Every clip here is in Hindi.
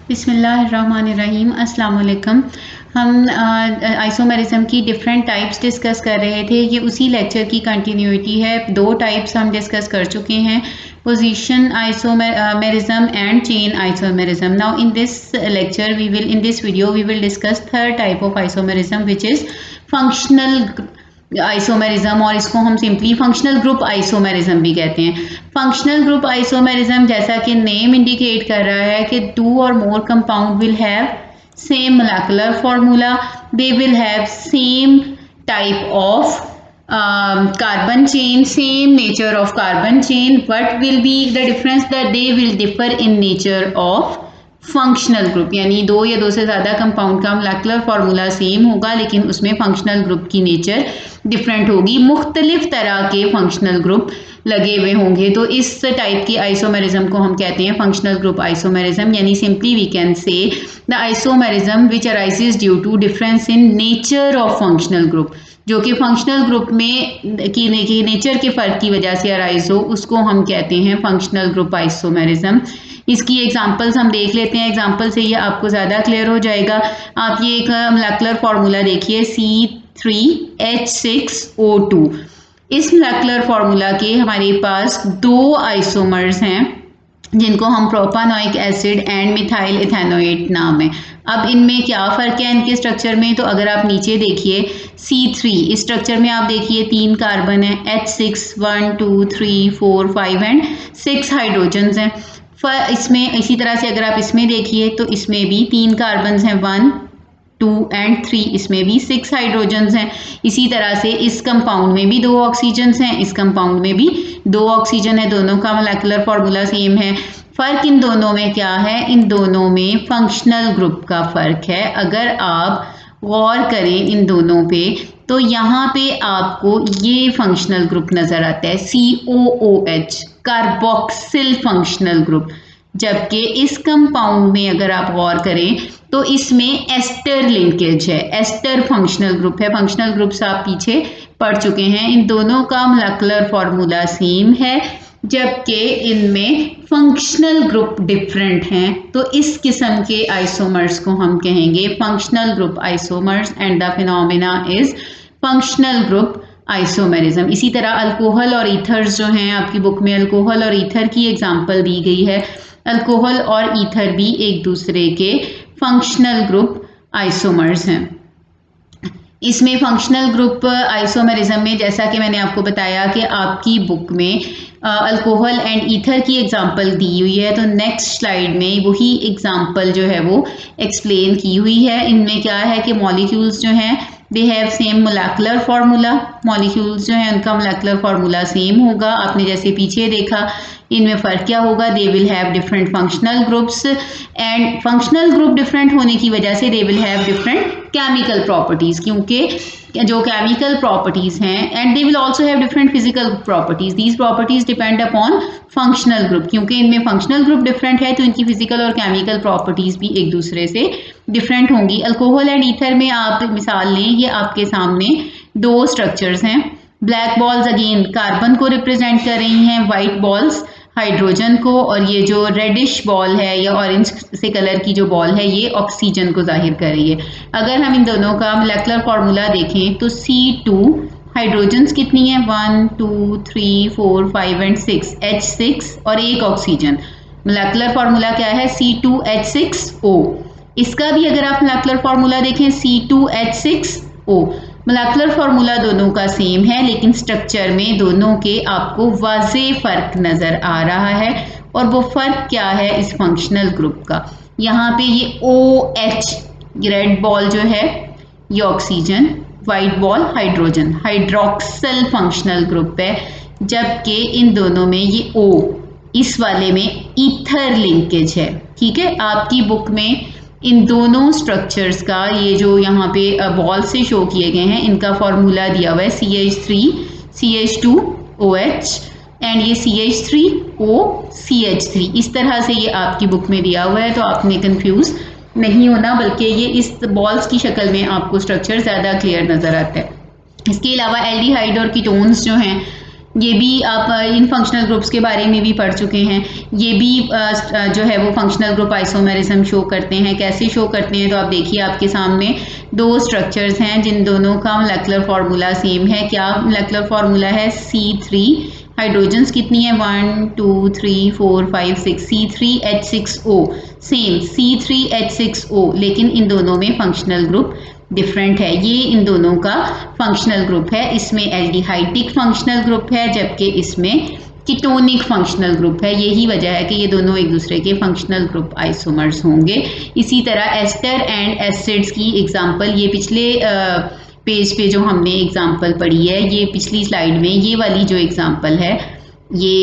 बिस्मिल्लाहिर्रहमानिर्रहीम अस्सलाम वालेकुम। हम आइसोमेरिज्म की डिफरेंट टाइप्स डिस्कस कर रहे थे। ये उसी लेक्चर की कंटिन्यूटी है। दो टाइप्स हम डिस्कस कर चुके हैं, position isomerism and chain isomerism. Now in this lecture in this video we will discuss third type of isomerism which is functional isomerism, और इसको हम सिंपली फंक्शनल ग्रुप आइसोमेरिज्म भी कहते हैं। फंक्शनल ग्रुप आइसोमेरिज्म, जैसा कि नेम इंडिकेट कर रहा है कि टू और more compound will have same molecular formula, they will have same type of carbon chain, same nature of carbon chain. What will be the difference? That they will differ in nature of functional group, यानी दो या दो से ज़्यादा कंपाउंड का मोलेकुलर फार्मूला सेम होगा लेकिन उसमें फंक्शनल ग्रुप की नेचर डिफरेंट होगी। मुख्तलिफ तरह के फंक्शनल ग्रुप लगे हुए होंगे, तो इस टाइप की आइसोमेरिज्म को हम कहते हैं फंक्शनल ग्रुप आइसोमेरिज्म। यानी simply we can say the isomerism which arises due to difference in nature of functional group, जो कि फंक्शनल ग्रुप में की नेचर के फ़र्क की वजह से अराइज हो, उसको हम कहते हैं फंक्शनल ग्रुप आइसोमेरिज्म। इसकी एग्जांपल्स हम देख लेते हैं। एग्जांपल से ये आपको ज़्यादा क्लियर हो जाएगा। आप ये एक मोलेकुलर फार्मूला देखिए, C3H6O2। इस मोलेकुलर फार्मूला के हमारे पास दो आइसोमर्स हैं जिनको हम propanoic acid and methyl ethanoate नाम है। अब इनमें क्या फ़र्क है इनके स्ट्रक्चर में? तो अगर आप नीचे देखिए C3, इस स्ट्रक्चर में आप देखिए 3 कार्बन है, H6 1 2 3 4 5 एंड 6 हाइड्रोजन्स हैं। इसमें इसी तरह से अगर आप इसमें देखिए तो इसमें भी 3 कार्बन हैं, 1 2 एंड 3, इसमें भी 6 हाइड्रोजन्स हैं। इसी तरह से इस कंपाउंड में भी 2 ऑक्सीजन्स हैं, इस कंपाउंड में भी 2 ऑक्सीजन है, दोनों का मोलेकुलर फार्मूला सेम है। फ़र्क इन दोनों में क्या है? इन दोनों में फंक्शनल ग्रुप का फ़र्क है। अगर आप गौर करें इन दोनों पे तो यहाँ पे आपको ये फंक्शनल ग्रुप नज़र आता है, COOH, कार्बोक्सिल फंक्शनल ग्रुप। जबकि इस कंपाउंड में अगर आप गौर करें तो इसमें एस्टर लिंकेज है, एस्टर फंक्शनल ग्रुप है। फंक्शनल ग्रुप्स आप पीछे पढ़ चुके हैं। इन दोनों का मोलेकुलर फार्मूला सेम है जबकि इनमें फंक्शनल ग्रुप डिफरेंट हैं। तो इस किस्म के आइसोमर्स को हम कहेंगे functional group isomers and the phenomena is functional group isomerism. इसी तरह अल्कोहल और ईथर्स जो हैं, आपकी बुक में अल्कोहल और ईथर की एग्जांपल दी गई है। अल्कोहल और ईथर भी एक दूसरे के फंक्शनल ग्रुप आइसोमर्स हैं। इसमें फंक्शनल ग्रुप आइसोमेरिज्म में जैसा कि मैंने आपको बताया कि आपकी बुक में अल्कोहल एंड ईथर की एग्जांपल दी हुई है, तो नेक्स्ट स्लाइड में वही एग्जांपल जो है वो एक्सप्लेन की हुई है। इनमें क्या है कि मॉलिक्यूल्स जो हैं they have same molecular formula, molecules जो हैं उनका मोलेकुलर फार्मूला सेम होगा। आपने जैसे पीछे देखा, इनमें फ़र्क क्या होगा? दे will have different functional groups, and functional group different होने की वजह से दे will have different chemical properties, क्योंकि जो केमिकल प्रॉपर्टीज़ हैं, and they will also have different physical properties. These properties depend upon functional group, क्योंकि इनमें फंक्शनल ग्रुप डिफरेंट है तो इनकी फिजिकल और केमिकल प्रॉपर्टीज़ भी एक दूसरे से डिफरेंट होंगी। अल्कोहल एंड ईथर में आप मिसाल लें, ये आपके सामने दो स्ट्रक्चर्स हैं। ब्लैक बॉल्स अगेन कार्बन को रिप्रेजेंट कर रही हैं, वाइट बॉल्स हाइड्रोजन को, और ये जो रेडिश बॉल है या ऑरेंज से कलर की जो बॉल है ये ऑक्सीजन को जाहिर कर रही है। अगर हम इन दोनों का मोलेकुलर फार्मूला देखें तो C2 हाइड्रोजन्स कितनी है? 1 2 3 4 5 एंड 6, H6 और एक ऑक्सीजन। मोलेकुलर फार्मूला क्या है? C2H6O। इसका भी अगर आप मोलेकुलर फार्मूला देखें C2H6O, मोलेकुलर फार्मूला दोनों का सेम है लेकिन स्ट्रक्चर में दोनों के आपको वाज़े फ़र्क नज़र आ रहा है। और वो फ़र्क क्या है इस फंक्शनल ग्रुप का? यहाँ पे ये OH, रेड बॉल जो है ये oxygen, white ball hydrogen, hydroxyl functional group है। जबकि इन दोनों में ये O, इस वाले में ईथर लिंकेज है। ठीक है, आपकी बुक में इन दोनों स्ट्रक्चर्स का ये जो यहाँ पे बॉल से शो किए गए हैं इनका फॉर्मूला दिया हुआ है CH3 CH2OH एंड ये CH3O CH3। इस तरह से ये आपकी बुक में दिया हुआ है, तो आपने कंफ्यूज नहीं होना, बल्कि ये इस बॉल्स की शक्ल में आपको स्ट्रक्चर ज़्यादा क्लियर नज़र आता है। इसके अलावा एल्डिहाइड और कीटोन्स जो हैं ये भी आप इन फंक्शनल ग्रुप्स के बारे में भी पढ़ चुके हैं। ये भी जो है वो फंक्शनल ग्रुप आइसोमेरिज्म शो करते हैं। कैसे शो करते हैं तो आप देखिए आपके सामने दो स्ट्रक्चर्स हैं जिन दोनों का मोलेकुलर फार्मूला सेम है। क्या मोलेकुलर फार्मूला है? C3। हाइड्रोजन्स कितनी है? 1 2 3 4 5 6। C3H6O सेम C3H6O, लेकिन इन दोनों में फंक्शनल ग्रुप डिफरेंट है। ये इन दोनों का फंक्शनल ग्रुप है। इसमें एल्डिहाइडिक फंक्शनल ग्रुप है जबकि इसमें कीटोनिक फंक्शनल ग्रुप है। यही वजह है कि ये दोनों एक दूसरे के फंक्शनल ग्रुप आइसोमर्स होंगे। इसी तरह एस्टर एंड एसिड्स की एग्जांपल ये पिछले पेज पे जो हमने एग्जांपल पढ़ी है, ये पिछली स्लाइड में ये वाली जो एग्जांपल है ये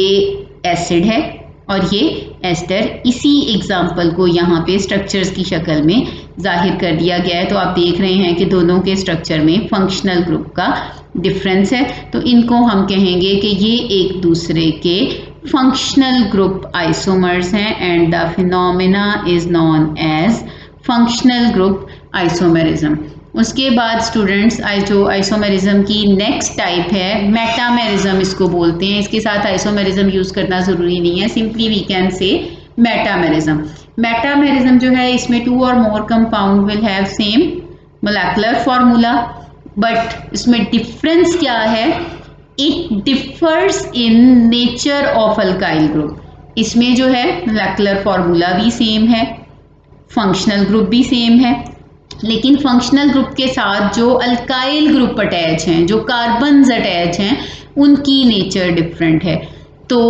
एसिड है और ये एस्टर। इसी एग्जाम्पल को यहाँ पे स्ट्रक्चर्स की शक्ल में जाहिर कर दिया गया है। तो आप देख रहे हैं कि दोनों के स्ट्रक्चर में फंक्शनल ग्रुप का डिफरेंस है। तो इनको हम कहेंगे कि ये एक दूसरे के फंक्शनल ग्रुप आइसोमर्स हैं and the phenomena is known as functional group isomerism. उसके बाद स्टूडेंट्स जो आइसोमेरिज्म की नेक्स्ट टाइप है मेटामेरिज्म इसको बोलते हैं। इसके साथ आइसोमेरिज्म यूज़ करना ज़रूरी नहीं है, simply we can say metamerism. Metamerism जो है इसमें 2 और more compound will have same molecular formula, but इसमें डिफरेंस क्या है? It differs in nature of alkyl group. इसमें जो है मोलेकुलर फार्मूला भी सेम है, फंक्शनल ग्रुप भी सेम है, लेकिन फंक्शनल ग्रुप के साथ जो अल्काइल ग्रुप अटैच हैं, जो कार्बन्स अटैच हैं, उनकी नेचर डिफरेंट है। तो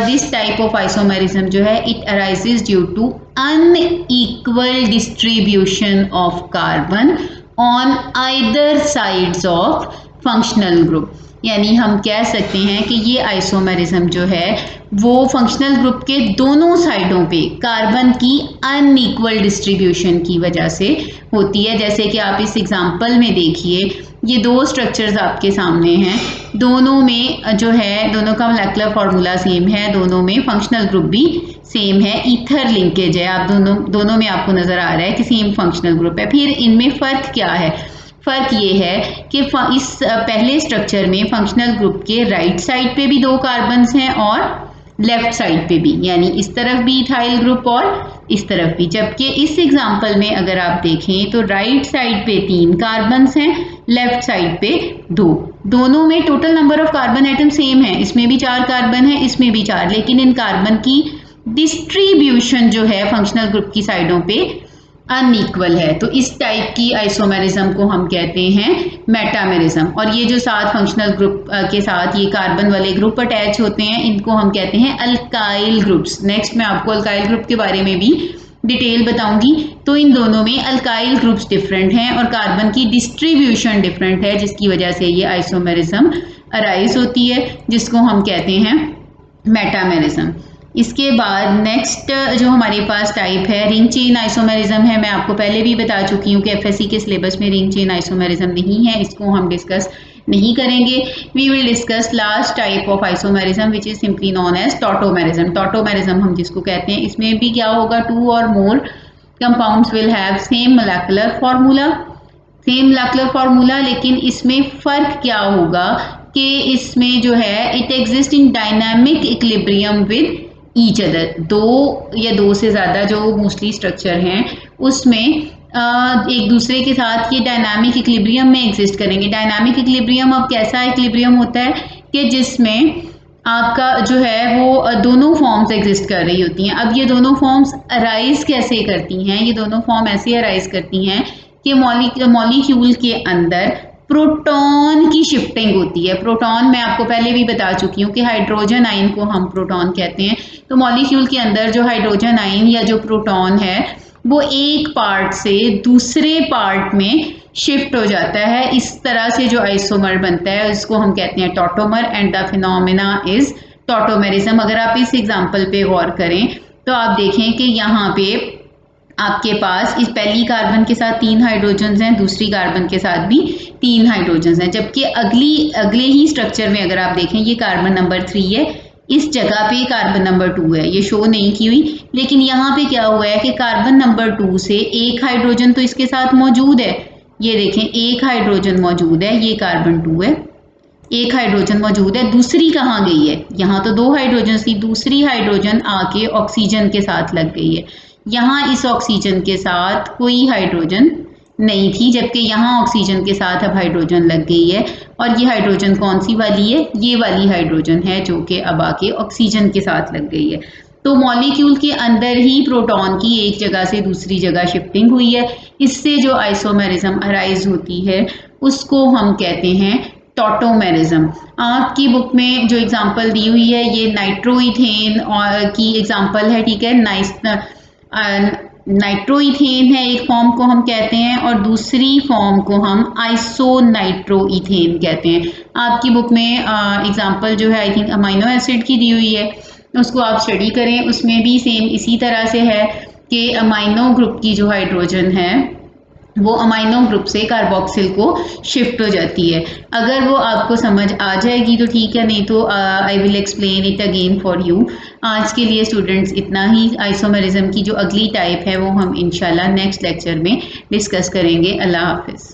दिस टाइप ऑफ आइसोमेरिज्म जो है it arises due to unequal distribution of carbon on either sides of functional group. यानी हम कह सकते हैं कि ये आइसोमेरिज्म जो है वो फंक्शनल ग्रुप के दोनों साइडों पे कार्बन की अनइक्वल डिस्ट्रीब्यूशन की वजह से होती है। जैसे कि आप इस एग्जांपल में देखिए, ये दो स्ट्रक्चर्स आपके सामने हैं, दोनों में जो है दोनों का मोलेकुलर फार्मूला सेम है, दोनों में फंक्शनल ग्रुप भी सेम है, ईथर लिंकेज है। आप दोनों में आपको नजर आ रहा है कि सेम फंक्शनल ग्रुप है। फिर इनमें फ़र्क क्या है? फ़र्क ये है कि इस पहले स्ट्रक्चर में फंक्शनल ग्रुप के राइट साइड पे भी 2 कार्बन्स हैं और लेफ्ट साइड पे भी, यानी इस तरफ भी इथाइल ग्रुप और इस तरफ भी। जबकि इस एग्जांपल में अगर आप देखें तो राइट साइड पे 3 कार्बन्स हैं, लेफ्ट साइड पे 2। दोनों में total number of carbon atom same है, इसमें भी 4 कार्बन है, इसमें भी 4, लेकिन इन कार्बन की डिस्ट्रीब्यूशन जो है फंक्शनल ग्रुप की साइडों पे अनइक्वल है। तो इस टाइप की आइसोमेरिज्म को हम कहते हैं मेटामेरिज्म। और ये जो साथ फंक्शनल ग्रुप के साथ ये कार्बन वाले ग्रुप अटैच होते हैं, इनको हम कहते हैं अल्काइल ग्रुप्स। नेक्स्ट मैं आपको अल्काइल ग्रुप के बारे में भी डिटेल बताऊंगी। तो इन दोनों में अल्काइल ग्रुप्स डिफरेंट हैं और कार्बन की डिस्ट्रीब्यूशन डिफरेंट है, जिसकी वजह से ये आइसोमेरिज्म अराइज होती है, जिसको हम कहते हैं मेटामेरिज्म। इसके बाद नेक्स्ट जो हमारे पास टाइप है रिंग चेन आइसोमेरिज्म है। मैं आपको पहले भी बता चुकी हूँ कि एफएससी के सिलेबस में रिंग चेन आइसोमेरिज्म नहीं है, इसको हम डिस्कस नहीं करेंगे। We will discuss last type of isomerism which is simply known as tautomerism. Tautomerism हम जिसको कहते हैं, इसमें भी क्या होगा? 2 और more compounds will have same molecular formula, लेकिन इसमें फ़र्क क्या होगा कि इसमें जो है it exist in dynamic equilibrium with each other. 2 या 2 से ज़्यादा जो मोस्टली स्ट्रक्चर हैं उसमें एक दूसरे के साथ ये डायनामिक इक्विलिब्रियम में एग्जिस्ट करेंगे। डायनामिक इक्विलिब्रियम अब कैसा इक्विलिब्रियम होता है कि जिसमें आपका जो है वो दोनों फॉर्म्स एग्जिस्ट कर रही होती हैं। अब ये दोनों फॉर्म्स अराइज कैसे करती हैं? ये दोनों फॉर्म ऐसे अराइज करती हैं कि मॉलिक्यूल के अंदर प्रोटॉन की शिफ्टिंग होती है। प्रोटॉन मैं आपको पहले भी बता चुकी हूँ कि हाइड्रोजन आयन को हम प्रोटॉन कहते हैं। तो मॉलिक्यूल के अंदर जो हाइड्रोजन आयन या जो प्रोटॉन है वो एक पार्ट से दूसरे पार्ट में शिफ्ट हो जाता है। इस तरह से जो आइसोमर बनता है उसको हम कहते हैं tautomer and the phenomena is tautomerism. अगर आप इस एग्जांपल पे गौर करें तो आप देखें कि यहाँ पे आपके पास इस पहली कार्बन के साथ 3 हाइड्रोजन्स हैं, दूसरी कार्बन के साथ भी 3 हाइड्रोजन्स हैं। जबकि अगले ही स्ट्रक्चर में अगर आप देखें ये कार्बन नंबर 3 है, इस जगह पे कार्बन नंबर 2 है, ये शो नहीं की हुई, लेकिन यहाँ पे क्या हुआ है कि कार्बन नंबर 2 से एक हाइड्रोजन तो इसके साथ मौजूद है। ये देखें एक हाइड्रोजन मौजूद है, ये कार्बन 2 है, एक हाइड्रोजन मौजूद है, दूसरी कहाँ गई है? यहाँ तो 2 हाइड्रोजन थी, दूसरी हाइड्रोजन आके ऑक्सीजन के साथ लग गई है। यहाँ इस ऑक्सीजन के साथ कोई हाइड्रोजन नहीं थी, जबकि यहाँ ऑक्सीजन के साथ अब हाइड्रोजन लग गई है। और ये हाइड्रोजन कौन सी वाली है? ये वाली हाइड्रोजन है जो कि अब आके ऑक्सीजन के साथ लग गई है। तो मॉलिक्यूल के अंदर ही प्रोटॉन की एक जगह से दूसरी जगह शिफ्टिंग हुई है। इससे जो आइसोमेरिज्म अराइज होती है उसको हम कहते हैं टॉटोमेरिज्म। आपकी बुक में जो एग्जांपल दी हुई है ये नाइट्रोइथेन और की एग्जांपल है, ठीक है। नाइट्रोइथेन है, एक फॉर्म को हम कहते हैं, और दूसरी फॉर्म को हम आइसोनाइट्रोइथेन कहते हैं। आपकी बुक में एग्जांपल जो है आई थिंक अमाइनो एसिड की दी हुई है, उसको आप स्टडी करें। उसमें भी सेम इसी तरह से है कि अमाइनो ग्रुप की जो हाइड्रोजन है वो अमाइनो ग्रुप से कार्बोक्सिल को शिफ्ट हो जाती है। अगर वो आपको समझ आ जाएगी तो ठीक है, नहीं तो I will explain it again for you. आज के लिए स्टूडेंट्स इतना ही। आइसोमेरिज्म की जो अगली टाइप है वो हम इंशाल्लाह नेक्स्ट लेक्चर में डिस्कस करेंगे। अल्लाह हाफिज़।